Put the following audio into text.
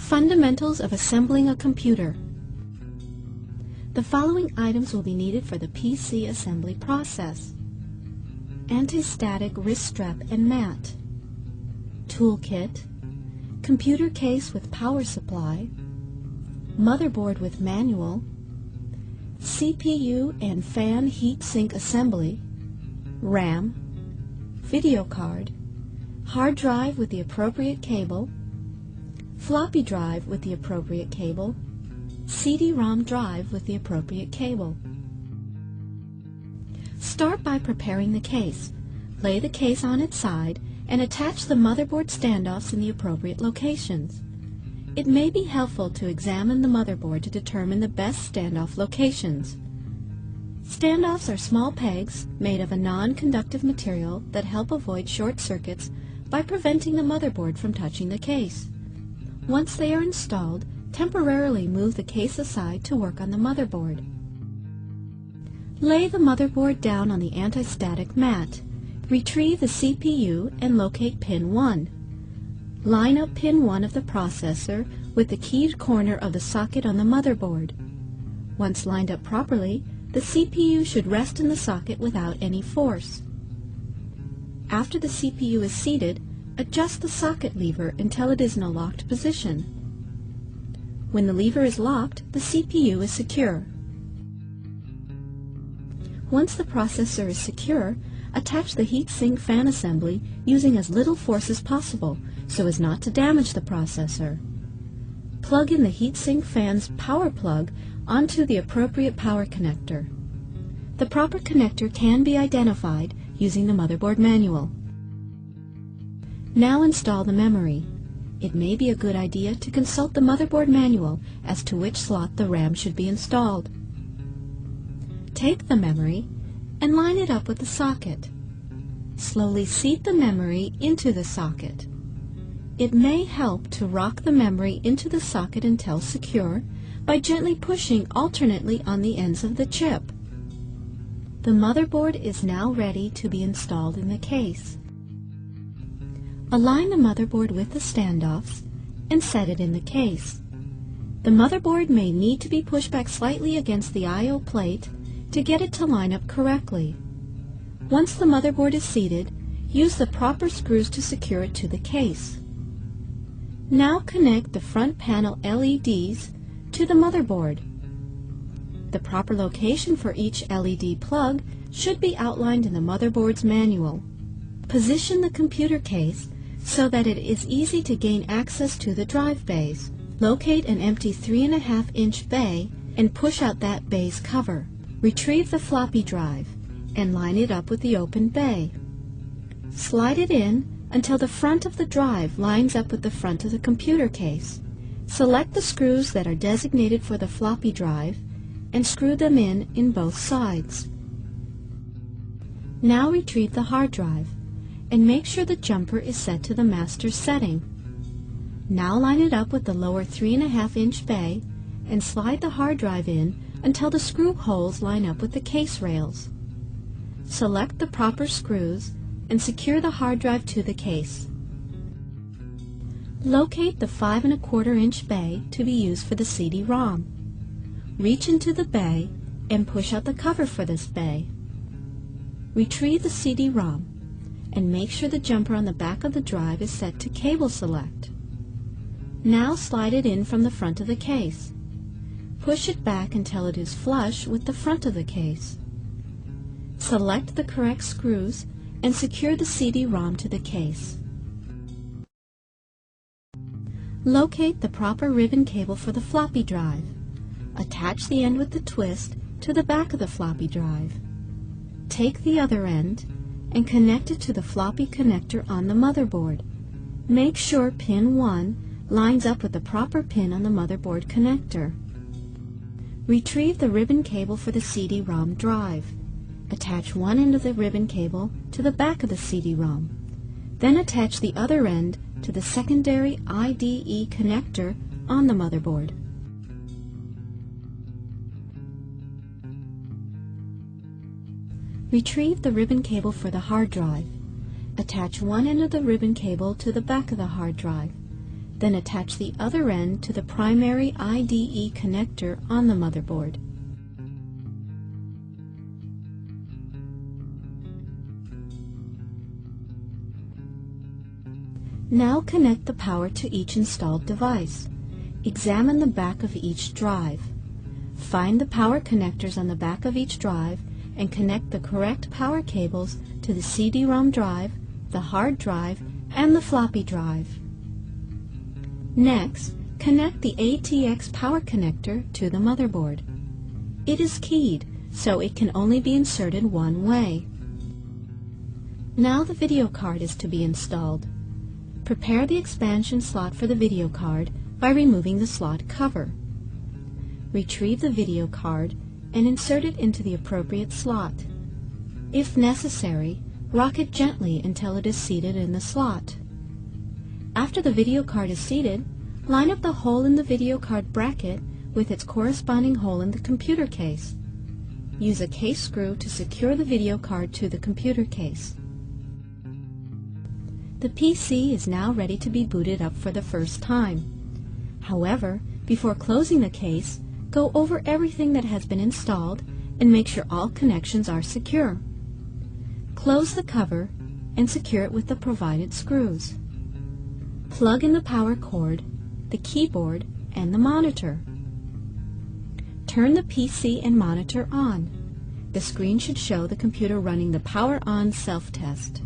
Fundamentals of assembling a computer. The following items will be needed for the PC assembly process: anti-static wrist strap and mat, toolkit, computer case with power supply, motherboard with manual, CPU and fan heatsink assembly, RAM, video card, hard drive with the appropriate cable, floppy drive with the appropriate cable, CD-ROM drive with the appropriate cable. Start by preparing the case. Lay the case on its side and attach the motherboard standoffs in the appropriate locations. It may be helpful to examine the motherboard to determine the best standoff locations. Standoffs are small pegs made of a non-conductive material that help avoid short circuits by preventing the motherboard from touching the case. Once they are installed, temporarily move the case aside to work on the motherboard. Lay the motherboard down on the anti-static mat. Retrieve the CPU and locate pin 1. Line up pin 1 of the processor with the keyed corner of the socket on the motherboard. Once lined up properly, the CPU should rest in the socket without any force. After the CPU is seated, adjust the socket lever until it is in a locked position. When the lever is locked, the CPU is secure. Once the processor is secure, attach the heatsink fan assembly using as little force as possible so as not to damage the processor. Plug in the heatsink fan's power plug onto the appropriate power connector. The proper connector can be identified using the motherboard manual. Now install the memory. It may be a good idea to consult the motherboard manual as to which slot the RAM should be installed. Take the memory and line it up with the socket. Slowly seat the memory into the socket. It may help to rock the memory into the socket until secure by gently pushing alternately on the ends of the chip. The motherboard is now ready to be installed in the case. Align the motherboard with the standoffs and set it in the case. The motherboard may need to be pushed back slightly against the I/O plate to get it to line up correctly. Once the motherboard is seated, use the proper screws to secure it to the case. Now connect the front panel LEDs to the motherboard. The proper location for each LED plug should be outlined in the motherboard's manual. Position the computer case so that it is easy to gain access to the drive bays. Locate an empty 3.5-inch bay and push out that bay's cover. Retrieve the floppy drive and line it up with the open bay. Slide it in until the front of the drive lines up with the front of the computer case. Select the screws that are designated for the floppy drive and screw them in both sides. Now retrieve the hard drive and make sure the jumper is set to the master setting. Now line it up with the lower 3.5-inch bay and slide the hard drive in until the screw holes line up with the case rails. Select the proper screws and secure the hard drive to the case. Locate the 5.25-inch bay to be used for the CD-ROM. Reach into the bay and push out the cover for this bay. Retrieve the CD-ROM and make sure the jumper on the back of the drive is set to cable select. Now slide it in from the front of the case. Push it back until it is flush with the front of the case. Select the correct screws and secure the CD-ROM to the case. Locate the proper ribbon cable for the floppy drive. Attach the end with the twist to the back of the floppy drive. Take the other end and connect it to the floppy connector on the motherboard. Make sure pin 1 lines up with the proper pin on the motherboard connector. Retrieve the ribbon cable for the CD-ROM drive. Attach one end of the ribbon cable to the back of the CD-ROM. Then attach the other end to the secondary IDE connector on the motherboard. Retrieve the ribbon cable for the hard drive. Attach one end of the ribbon cable to the back of the hard drive. Then attach the other end to the primary IDE connector on the motherboard. Now connect the power to each installed device. Examine the back of each drive. Find the power connectors on the back of each drive and connect the correct power cables to the CD-ROM drive, the hard drive, and the floppy drive. Next, connect the ATX power connector to the motherboard. It is keyed, so it can only be inserted one way. Now the video card is to be installed. Prepare the expansion slot for the video card by removing the slot cover. Retrieve the video card and insert it into the appropriate slot. If necessary, rock it gently until it is seated in the slot. After the video card is seated, line up the hole in the video card bracket with its corresponding hole in the computer case. Use a case screw to secure the video card to the computer case. The PC is now ready to be booted up for the first time. However, before closing the case, go over everything that has been installed and make sure all connections are secure. Close the cover and secure it with the provided screws. Plug in the power cord, the keyboard, and the monitor. Turn the PC and monitor on. The screen should show the computer running the Power On self-test.